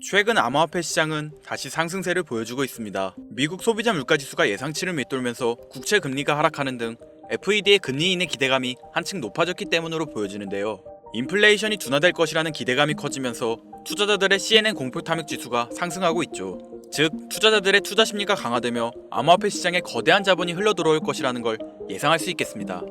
최근 암호화폐 시장은 다시 상승세를 보여주고 있습니다. 미국 소비자 물가지수가 예상치를 밑돌면서 국채 금리가 하락하는 등 FED의 금리 인하 기대감이 한층 높아졌기 때문으로 보여지는데요. 인플레이션이 둔화될 것이라는 기대감이 커지면서 투자자들의 CNN 공포 탐욕 지수가 상승하고 있죠. 즉, 투자자들의 투자 심리가 강화되며 암호화폐 시장에 거대한 자본이 흘러들어올 것이라는 걸 예상할 수 있겠습니다.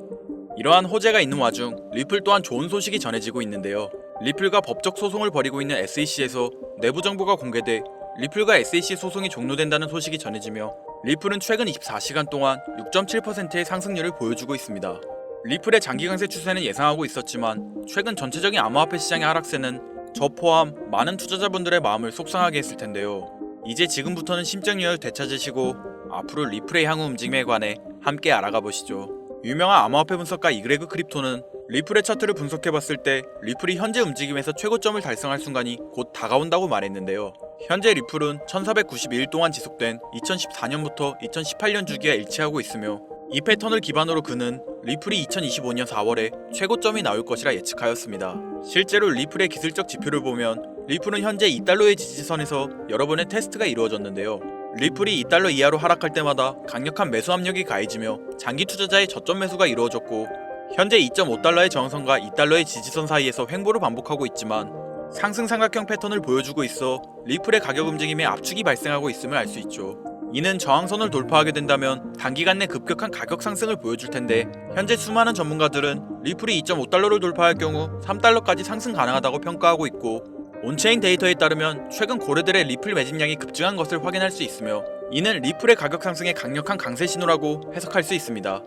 이러한 호재가 있는 와중 리플 또한 좋은 소식이 전해지고 있는데요. 리플과 법적 소송을 벌이고 있는 SEC에서 내부 정보가 공개돼 리플과 SEC 소송이 종료된다는 소식이 전해지며 리플은 최근 24시간 동안 6.7%의 상승률을 보여주고 있습니다. 리플의 장기 강세 추세는 예상하고 있었지만 최근 전체적인 암호화폐 시장의 하락세는 저 포함 많은 투자자분들의 마음을 속상하게 했을 텐데요. 이제 지금부터는 심정력을 되찾으시고 앞으로 리플의 향후 움직임에 관해 함께 알아가 보시죠. 유명한 암호화폐 분석가 이그레그 크립토는 리플의 차트를 분석해봤을 때 리플이 현재 움직임에서 최고점을 달성할 순간이 곧 다가온다고 말했는데요. 현재 리플은 1491일 동안 지속된 2014년부터 2018년 주기와 일치하고 있으며 이 패턴을 기반으로 그는 리플이 2025년 4월에 최고점이 나올 것이라 예측하였습니다. 실제로 리플의 기술적 지표를 보면 리플은 현재 2달러의 지지선에서 여러 번의 테스트가 이루어졌는데요. 리플이 2달러 이하로 하락할 때마다 강력한 매수 압력이 가해지며 장기 투자자의 저점 매수가 이루어졌고 현재 2.5달러의 저항선과 2달러의 지지선 사이에서 횡보를 반복하고 있지만 상승 삼각형 패턴을 보여주고 있어 리플의 가격 움직임에 압축이 발생하고 있음을 알 수 있죠. 이는 저항선을 돌파하게 된다면 단기간 내 급격한 가격 상승을 보여줄 텐데 현재 수많은 전문가들은 리플이 2.5달러를 돌파할 경우 3달러까지 상승 가능하다고 평가하고 있고 온체인 데이터에 따르면 최근 고래들의 리플 매집량이 급증한 것을 확인할 수 있으며 이는 리플의 가격 상승의 강력한 강세 신호라고 해석할 수 있습니다.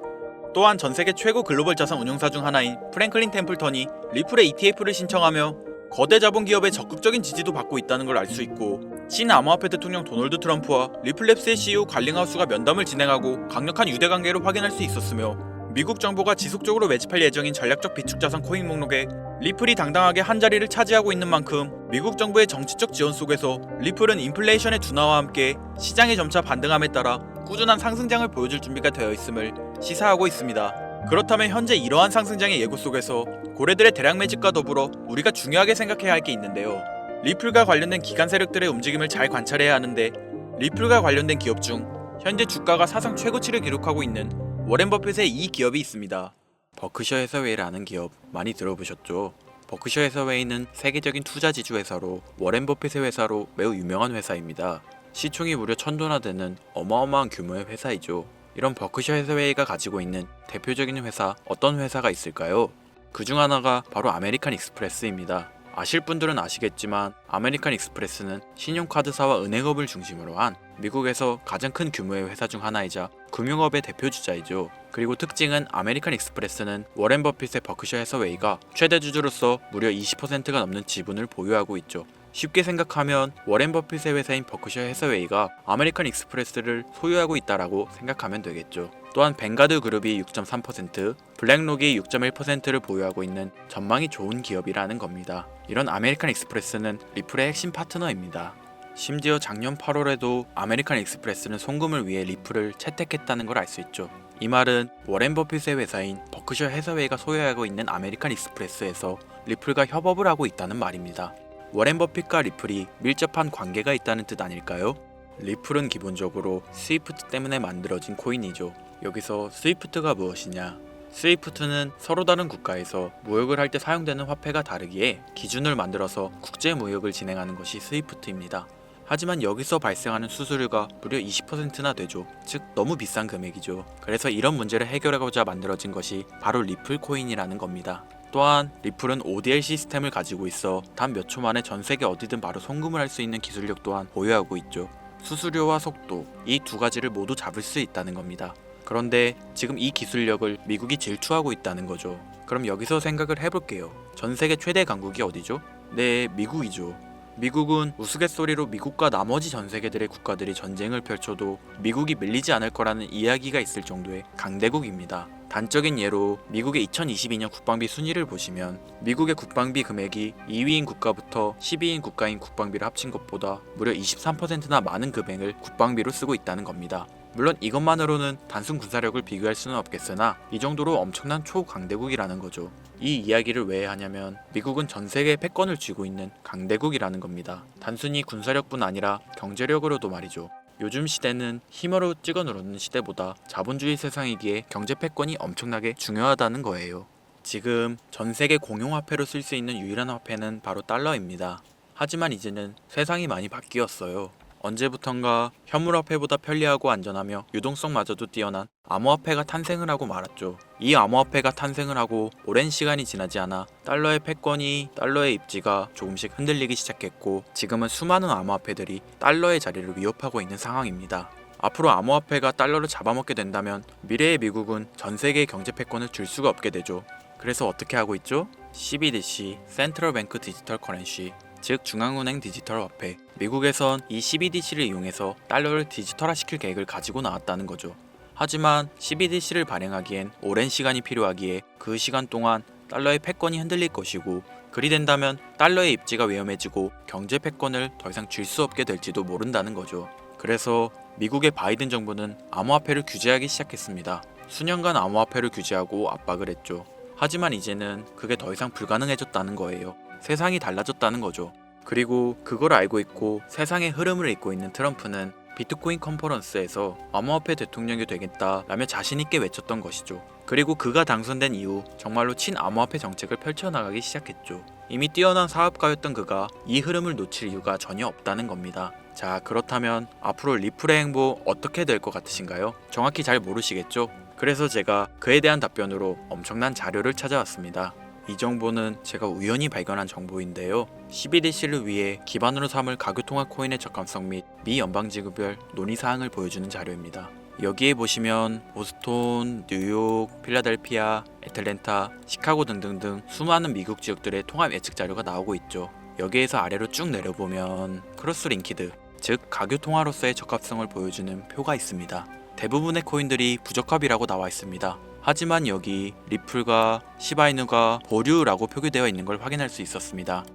또한 전세계 최고 글로벌 자산 운용사 중 하나인 프랭클린 템플턴이 리플의 ETF를 신청하며 거대 자본 기업의 적극적인 지지도 받고 있다는 걸 알 수 있고 신 암호화폐 대통령 도널드 트럼프와 리플랩스의 CEO 갈링하우스가 면담을 진행하고 강력한 유대 관계를 확인할 수 있었으며 미국 정부가 지속적으로 매집할 예정인 전략적 비축 자산 코인 목록에 리플이 당당하게 한 자리를 차지하고 있는 만큼 미국 정부의 정치적 지원 속에서 리플은 인플레이션의 둔화와 함께 시장의 점차 반등함에 따라 꾸준한 상승장을 보여줄 준비가 되어 있음을 시사하고 있습니다. 그렇다면 현재 이러한 상승장의 예고 속에서 고래들의 대량 매집과 더불어 우리가 중요하게 생각해야 할 게 있는데요. 리플과 관련된 기관 세력들의 움직임을 잘 관찰해야 하는데 리플과 관련된 기업 중 현재 주가가 사상 최고치를 기록하고 있는 워렌 버핏의 이 기업이 있습니다. 버크셔 해서웨이라는 기업 많이 들어보셨죠? 버크셔 해서웨이는 세계적인 투자 지주 회사로 워렌 버핏의 회사로 매우 유명한 회사입니다. 시총이 무려 1000조나 되는 어마어마한 규모의 회사이죠. 이런 버크셔 해서웨이가 가지고 있는 대표적인 회사 어떤 회사가 있을까요? 그 중 하나가 바로 아메리칸 익스프레스입니다. 아실 분들은 아시겠지만 아메리칸 익스프레스는 신용카드사와 은행업을 중심으로 한 미국에서 가장 큰 규모의 회사 중 하나이자 금융업의 대표 주자이죠. 그리고 특징은 아메리칸 익스프레스는 워렌 버핏의 버크셔 해서웨이가 최대 주주로서 무려 20%가 넘는 지분을 보유하고 있죠. 쉽게 생각하면 워렌 버핏의 회사인 버크셔 해서웨이가 아메리칸 익스프레스를 소유하고 있다라고 생각하면 되겠죠. 또한 뱅가드 그룹이 6.3%, 블랙록이 6.1%를 보유하고 있는 전망이 좋은 기업이라는 겁니다. 이런 아메리칸 익스프레스는 리플의 핵심 파트너입니다. 심지어 작년 8월에도 아메리칸 익스프레스는 송금을 위해 리플을 채택했다는 걸 알 수 있죠. 이 말은 워렌 버핏의 회사인 버크셔 해서웨이가 소유하고 있는 아메리칸 익스프레스에서 리플과 협업을 하고 있다는 말입니다. 워렌 버핏과 리플이 밀접한 관계가 있다는 뜻 아닐까요? 리플은 기본적으로 스위프트 때문에 만들어진 코인이죠. 여기서 스위프트가 무엇이냐? 스위프트는 서로 다른 국가에서 무역을 할 때 사용되는 화폐가 다르기에 기준을 만들어서 국제 무역을 진행하는 것이 스위프트입니다. 하지만 여기서 발생하는 수수료가 무려 20%나 되죠. 즉 너무 비싼 금액이죠. 그래서 이런 문제를 해결하고자 만들어진 것이 바로 리플 코인이라는 겁니다. 또한 리플은 ODL 시스템을 가지고 있어 단 몇 초 만에 전 세계 어디든 바로 송금을 할 수 있는 기술력 또한 보유하고 있죠. 수수료와 속도, 이 두 가지를 모두 잡을 수 있다는 겁니다. 그런데 지금 이 기술력을 미국이 질투하고 있다는 거죠. 그럼 여기서 생각을 해볼게요. 전 세계 최대 강국이 어디죠? 네, 미국이죠. 미국은 우스갯소리로 미국과 나머지 전 세계들의 국가들이 전쟁을 펼쳐도 미국이 밀리지 않을 거라는 이야기가 있을 정도의 강대국입니다. 단적인 예로 미국의 2022년 국방비 순위를 보시면 미국의 국방비 금액이 2위인 국가부터 10위인 국가인 국방비를 합친 것보다 무려 23%나 많은 금액을 국방비로 쓰고 있다는 겁니다. 물론 이것만으로는 단순 군사력을 비교할 수는 없겠으나 이 정도로 엄청난 초강대국이라는 거죠. 이 이야기를 왜 하냐면 미국은 전 세계의 패권을 쥐고 있는 강대국이라는 겁니다. 단순히 군사력뿐 아니라 경제력으로도 말이죠. 요즘 시대는 힘으로 찍어 누르는 시대보다 자본주의 세상이기에 경제 패권이 엄청나게 중요하다는 거예요. 지금 전 세계 공용화폐로 쓸 수 있는 유일한 화폐는 바로 달러입니다. 하지만 이제는 세상이 많이 바뀌었어요. 언제부턴가 현물화폐보다 편리하고 안전하며 유동성마저도 뛰어난 암호화폐가 탄생을 하고 말았죠. 이 암호화폐가 탄생을 하고 오랜 시간이 지나지 않아 달러의 패권이, 달러의 입지가 조금씩 흔들리기 시작했고 지금은 수많은 암호화폐들이 달러의 자리를 위협하고 있는 상황입니다. 앞으로 암호화폐가 달러를 잡아먹게 된다면 미래의 미국은 전 세계의 경제 패권을 줄 수가 없게 되죠. 그래서 어떻게 하고 있죠? CBDC, 센트럴 뱅크 디지털 커런시, 즉 중앙은행 디지털 화폐. 미국에선 이 CBDC를 이용해서 달러를 디지털화시킬 계획을 가지고 나왔다는 거죠. 하지만 CBDC를 발행하기엔 오랜 시간이 필요하기에 그 시간 동안 달러의 패권이 흔들릴 것이고 그리 된다면 달러의 입지가 위험해지고 경제 패권을 더 이상 줄 수 없게 될지도 모른다는 거죠. 그래서 미국의 바이든 정부는 암호화폐를 규제하기 시작했습니다. 수년간 암호화폐를 규제하고 압박을 했죠. 하지만 이제는 그게 더 이상 불가능해졌다는 거예요. 세상이 달라졌다는 거죠. 그리고 그걸 알고 있고 세상의 흐름을 읽고 있는 트럼프는 비트코인 컨퍼런스에서 암호화폐 대통령이 되겠다라며 자신있게 외쳤던 것이죠. 그리고 그가 당선된 이후 정말로 친암호화폐 정책을 펼쳐나가기 시작했죠. 이미 뛰어난 사업가였던 그가 이 흐름을 놓칠 이유가 전혀 없다는 겁니다. 자, 그렇다면 앞으로 리플의 행보 어떻게 될 것 같으신가요? 정확히 잘 모르시겠죠? 그래서 제가 그에 대한 답변으로 엄청난 자료를 찾아왔습니다. 이 정보는 제가 우연히 발견한 정보인데요. CBDC를 위해 기반으로 삼을 가교통화 코인의 적합성 및 미 연방지구별 논의사항을 보여주는 자료입니다. 여기에 보시면 보스톤, 뉴욕, 필라델피아, 애틀랜타, 시카고 등등등 수많은 미국 지역들의 통합 예측 자료가 나오고 있죠. 여기에서 아래로 쭉 내려보면 크로스링키드, 즉 가교통화로서의 적합성을 보여주는 표가 있습니다. 대부분의 코인들이 부적합이라고 나와 있습니다. 하지만 여기 리플과 시바이누가 보류라고 표기되어 있는 걸 확인할 수 있었습니다.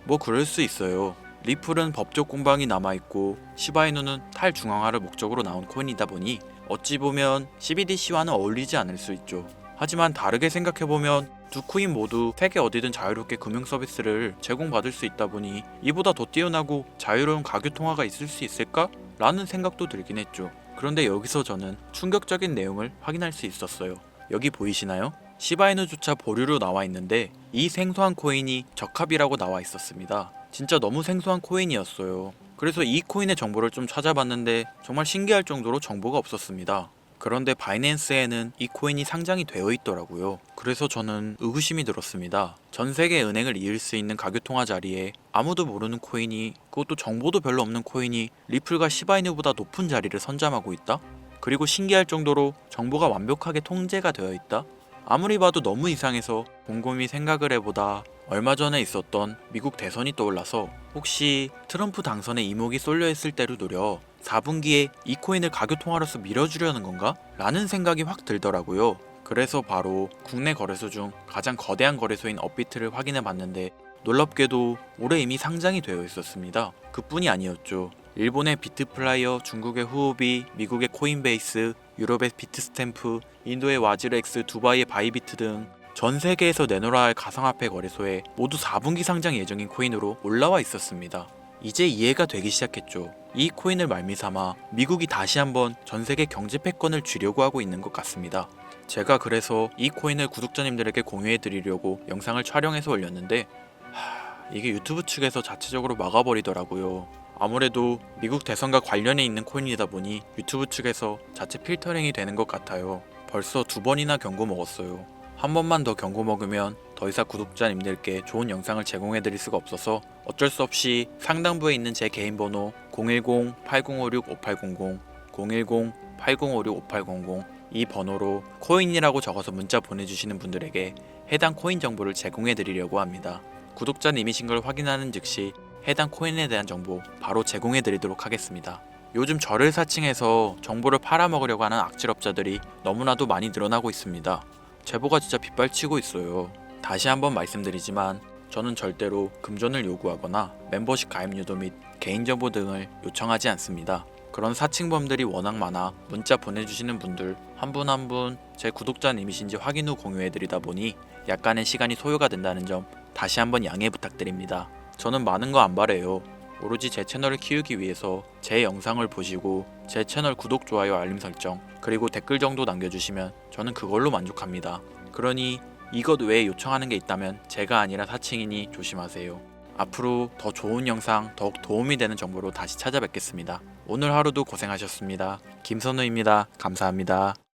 뭐 그럴 수 있어요. 리플은 법적 공방이 남아있고 시바이누는 탈중앙화를 목적으로 나온 코인이다 보니 어찌 보면 CBDC와는 어울리지 않을 수 있죠. 하지만 다르게 생각해보면 두 코인 모두 세계 어디든 자유롭게 금융 서비스를 제공받을 수 있다 보니 이보다 더 뛰어나고 자유로운 가교통화가 있을 수 있을까? 라는 생각도 들긴 했죠. 그런데 여기서 저는 충격적인 내용을 확인할 수 있었어요. 여기 보이시나요? 시바이누조차 보류로 나와 있는데 이 생소한 코인이 적합이라고 나와 있었습니다. 진짜 너무 생소한 코인이었어요. 그래서 이 코인의 정보를 좀 찾아봤는데 정말 신기할 정도로 정보가 없었습니다. 그런데 바이낸스에는 이 코인이 상장이 되어 있더라고요. 그래서 저는 의구심이 들었습니다. 전 세계 은행을 이을 수 있는 가교통화 자리에 아무도 모르는 코인이, 그것도 정보도 별로 없는 코인이 리플과 시바이누보다 높은 자리를 선점하고 있다? 그리고 신기할 정도로 정보가 완벽하게 통제가 되어 있다? 아무리 봐도 너무 이상해서 곰곰이 생각을 해보다 얼마 전에 있었던 미국 대선이 떠올라서 혹시 트럼프 당선에 이목이 쏠려 있을 때를 노려 4분기에 이 코인을 가교통화로서 밀어주려는 건가? 라는 생각이 확 들더라고요. 그래서 바로 국내 거래소 중 가장 거대한 거래소인 업비트를 확인해 봤는데 놀랍게도 올해 이미 상장이 되어 있었습니다. 그뿐이 아니었죠. 일본의 비트플라이어, 중국의 후오비, 미국의 코인베이스, 유럽의 비트스탬프, 인도의 와즈렉스, 두바이의 바이비트 등 전 세계에서 내놓아야 할 가상화폐 거래소에 모두 4분기 상장 예정인 코인으로 올라와 있었습니다. 이제 이해가 되기 시작했죠. 이 코인을 말미삼아 미국이 다시 한번 전 세계 경제 패권을 쥐려고 하고 있는 것 같습니다. 제가 그래서 이 코인을 구독자님들에게 공유해 드리려고 영상을 촬영해서 올렸는데 이게 유튜브 측에서 자체적으로 막아버리더라고요. 아무래도 미국 대선과 관련해 있는 코인이다 보니 유튜브 측에서 자체 필터링이 되는 것 같아요. 벌써 2번이나 경고 먹었어요. 한 번만 더 경고 먹으면 더 이상 구독자님들께 좋은 영상을 제공해 드릴 수가 없어서 어쩔 수 없이 상단부에 있는 제 개인 번호 010-8056-5800, 010-8056-5800 이 번호로 코인이라고 적어서 문자 보내주시는 분들에게 해당 코인 정보를 제공해 드리려고 합니다. 구독자님이신 걸 확인하는 즉시 해당 코인에 대한 정보 바로 제공해 드리도록 하겠습니다. 요즘 저를 사칭해서 정보를 팔아먹으려고 하는 악질업자들이 너무나도 많이 늘어나고 있습니다. 제보가 진짜 빗발치고 있어요. 다시 한번 말씀드리지만 저는 절대로 금전을 요구하거나 멤버십 가입 유도 및 개인정보 등을 요청하지 않습니다. 그런 사칭범들이 워낙 많아 문자 보내주시는 분들 한 분 한 분 제 구독자님이신지 확인 후 공유해드리다 보니 약간의 시간이 소요가 된다는 점 다시 한번 양해 부탁드립니다. 저는 많은 거 안 바래요. 오로지 제 채널을 키우기 위해서 제 영상을 보시고 제 채널 구독, 좋아요, 알림 설정 그리고 댓글 정도 남겨주시면 저는 그걸로 만족합니다. 그러니 이것 외에 요청하는 게 있다면 제가 아니라 사칭이니 조심하세요. 앞으로 더 좋은 영상, 더욱 도움이 되는 정보로 다시 찾아뵙겠습니다. 오늘 하루도 고생하셨습니다. 김선우입니다. 감사합니다.